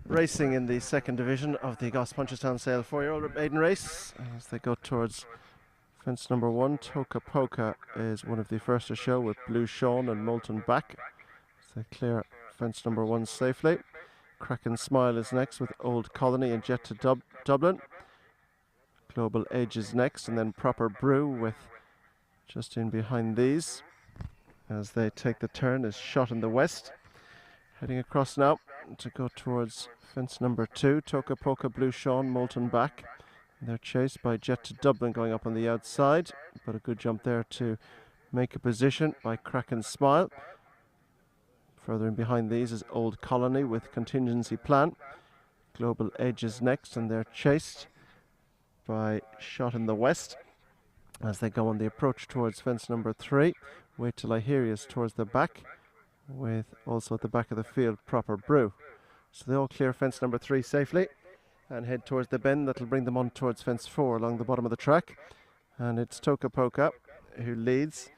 Racing in the second division of the Goffs Punchestown Sale 4-year-old maiden race. As they go towards fence number 1, Toka Poka is one of the first to show with Blue Sean and Molten Back. As they clear fence number 1 safely. Kraken Smile is next with Old Colony and Jet to Dublin. Global Edge is next, and then Proper Brew with just in behind these. As they take the turn is Shot in the West. Heading across now to go towards fence number 2, Toka Poka, Blue Sean, Molten Back. They're chased by Jet to Dublin going up on the outside, but a good jump there to make a position by Kraken Smile. Further in behind these is Old Colony with Contingency Plan. Global Edge is next, and they're chased by Shot in the West. As they go on the approach towards fence number 3, Wait Till I Hear You is towards the back, with also at the back of the field Proper Brew. So they all clear fence number 3 safely and head towards the bend that'll bring them on towards fence 4 along the bottom of the track. And it's Toka Poka who leads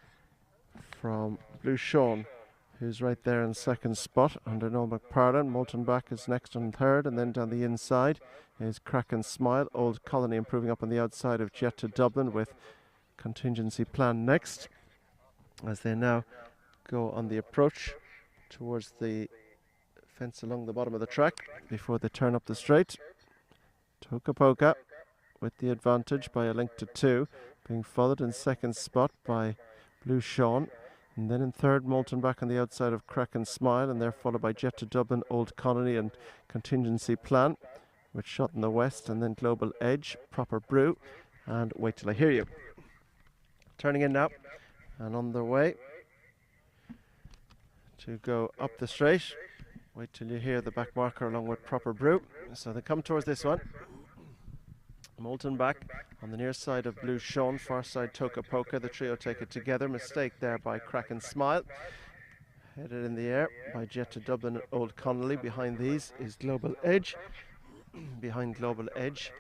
from Blue Sean, who's right there in second spot under Noel McParlin. Molten Back is next on third, and then down the inside is Kraken Smile. Old Colony improving up on the outside of Jet to Dublin with Contingency Plan next, as they now go on the approach towards the fence along the bottom of the track before they turn up the straight. Toka Poka with the advantage by a length to 2, being followed in second spot by Blue Sean, and then in third Molten Back on the outside of Kraken Smile, and they're followed by Jet to Dublin, Old Colony and Contingency Plan with Shot in the West, and then Global Edge, Proper Brew and Wait Till I Hear You. Turning in now and on their way to go up the straight. Wait Till You Hear the back marker along with Proper Brew. So they come towards this one. Molten Back on the near side of Blue Sean, far side Toka Poka. The trio take it together. Mistake there by Kraken Smile. Headed in the air by Jet to Dublin and Old Connolly. Behind these is Global Edge. Behind Global Edge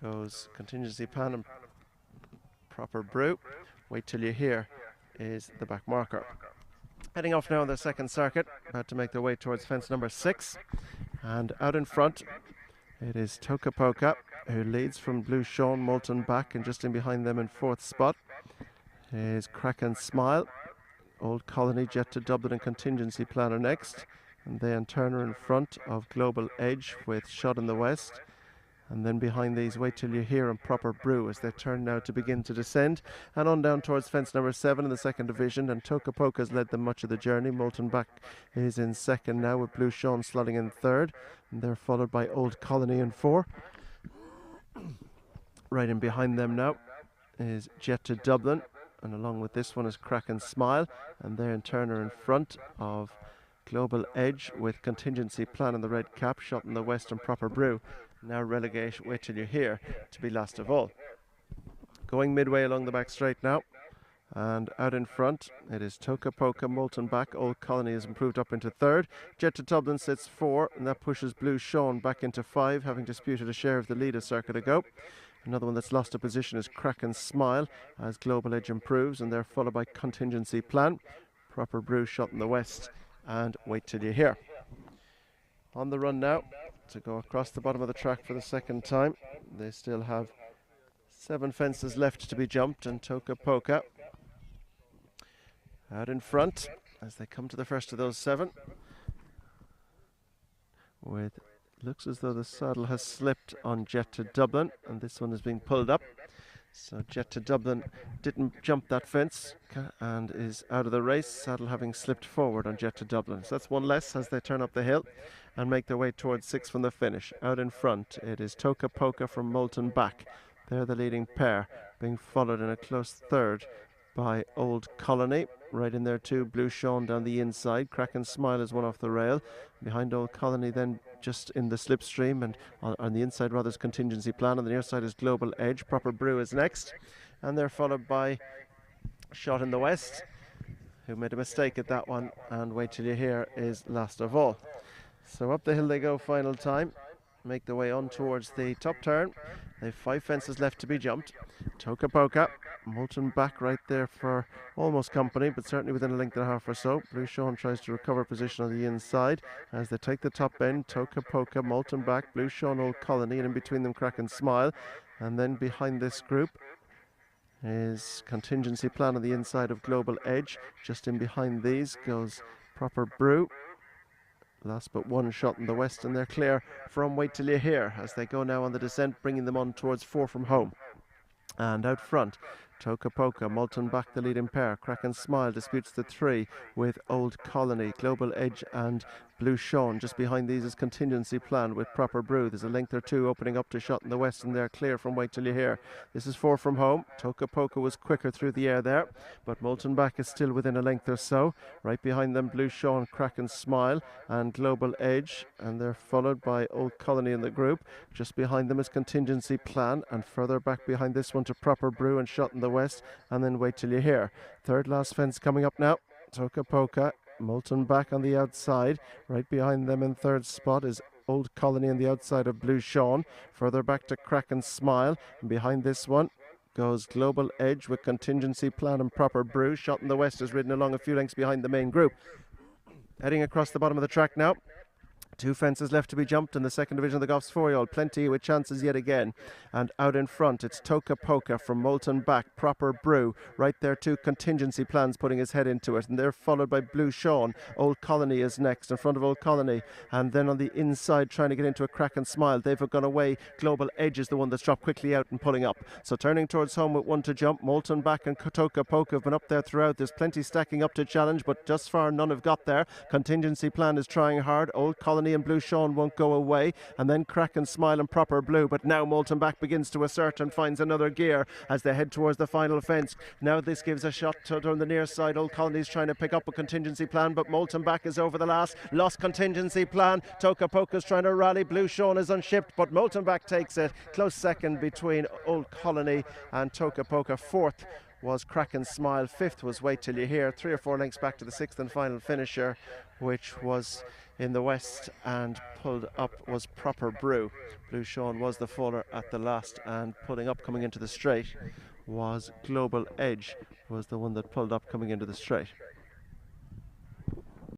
goes Contingency Plan and Proper Brew. Wait Till You Hear is the back marker. Heading off now on the second circuit, about to make their way towards fence number 6. And out in front, it is Toka Poka, who leads from Blue Sean, Molten Back, and just in behind them in fourth spot is Kraken Smile. Old Colony, Jet to Dublin and Contingency Planner next. And then Turner in front of Global Edge with Shot in the West. And then behind these, Wait Till You Hear and Proper Brew as they turn now to begin to descend. And on down towards fence number 7 in the second division. And Toka Poka has led them much of the journey. Molten Back is in second now with Blue Sean slotting in third. And they're followed by Old Colony in 4. Right in behind them now is Jet to Dublin. And along with this one is Kraken Smile. And there in Turner in front of Global Edge with Contingency Plan in the red cap. Shot in the West and Proper Brew. Now relegate Wait Till You Hear to be last of all. Going midway along the back straight now, and out in front it is Toka Poka, Molten Back. Old Colony has improved up into third. Jet to Dublin sits 4, and that pushes Blue Sean back into 5, having disputed a share of the lead a circuit ago. Another one that's lost a position is Kraken Smile as Global Edge improves, and they're followed by Contingency Plan, Proper Brew, Shot in the West and Wait Till You Hear. On the run now to go across the bottom of the track for the second time. They still have 7 fences left to be jumped, and Toka Poka out in front as they come to the first of those 7. With looks as though the saddle has slipped on Jet to Dublin, and this one is being pulled up. So Jet to Dublin didn't jump that fence and is out of the race, saddle having slipped forward on Jet to Dublin. So that's one less as they turn up the hill and make their way towards 6 from the finish. Out in front it is Toka Poka from Molten Back. They're the leading pair, being followed in a close third by Old Colony. Right in there too, Blue Sean down the inside. Kraken Smile is one off the rail. Behind Old Colony then just in the slipstream, and on the inside rather is Contingency Plan. On the near side is Global Edge. Proper Brew is next, and they're followed by Shot in the West, who made a mistake at that one, and Wait Till You Hear is last of all. So up the hill they go final time, make their way on towards the top turn. They have 5 fences left to be jumped. Toka Poka Molten back right there for almost company, but certainly within a length and a half or so. Blue Sean tries to recover position on the inside as they take the top end. Toka Poka, Molten back, Blue Sean, Old Colony, and in between them Crack and Smile. And then behind this group is Contingency Plan on the inside of Global Edge. Just in behind these goes Proper Brew. Last but one shot in the west, and they're clear from Wait Till You Hear as they go now on the descent, bringing them on towards 4 from home. And out front, Toka Poka, Molten back the leading pair. Crack and Smile disputes the 3 with Old Colony, Global Edge and Blue Sean. Just behind these is Contingency Plan with Proper Brew. There's a length or two opening up to shot in the west, and they're clear from Wait Till You Hear. This is 4 from home. Toka Poka was quicker through the air there, but Molten back is still within a length or so. Right behind them, Blue Sean, Crack and Smile and Global Edge, and they're followed by Old Colony in the group. Just behind them is Contingency Plan, and further back behind this one to Proper Brew and shot in the west, and then Wait Till You Hear. Third last fence coming up now. Toka Poka, Molten back on the outside. Right behind them in third spot is Old Colony on the outside of Blue Sean. Further back to Crack and Smile, and behind this one goes Global Edge with Contingency Plan and Proper Brew. Shot in the west is ridden along a few lengths behind the main group. Heading across the bottom of the track now. 2 fences left to be jumped in the second division of the Goffs 4yo. Plenty with chances yet again. And out in front, it's Toka Poka from Molten back, Proper Brew. Right there, 2 Contingency Plans putting his head into it. And they're followed by Blue Sean. Old Colony is next in front of Old Colony. And then on the inside, trying to get into a Crack and Smile. They've gone away. Global Edge is the one that's dropped quickly out and pulling up. So turning towards home with 1 to jump. Molten back and Toka Poka have been up there throughout. There's plenty stacking up to challenge, but just far none have got there. Contingency Plan is trying hard. Old Colony and Blue Sean won't go away, and then Crack and Smile and Proper Blue, but now Molten back begins to assert and finds another gear as they head towards the final fence. Now this gives a shot to on the near side. Old Colony's trying to pick up a Contingency Plan, but Molten back is over the last. Lost Contingency Plan. Toka Poka's trying to rally. Blue Sean is unshipped, but Molten back takes it. Close second between Old Colony and Toka Poka. Fourth was Crack and Smile. Fifth was Wait Till You Hear. 3 or 4 lengths back to the sixth and final finisher, which was in the west and pulled up was Proper Brew. Blue Sean was the faller at the last, and pulling up coming into the straight was Global Edge, was the one that pulled up coming into the straight.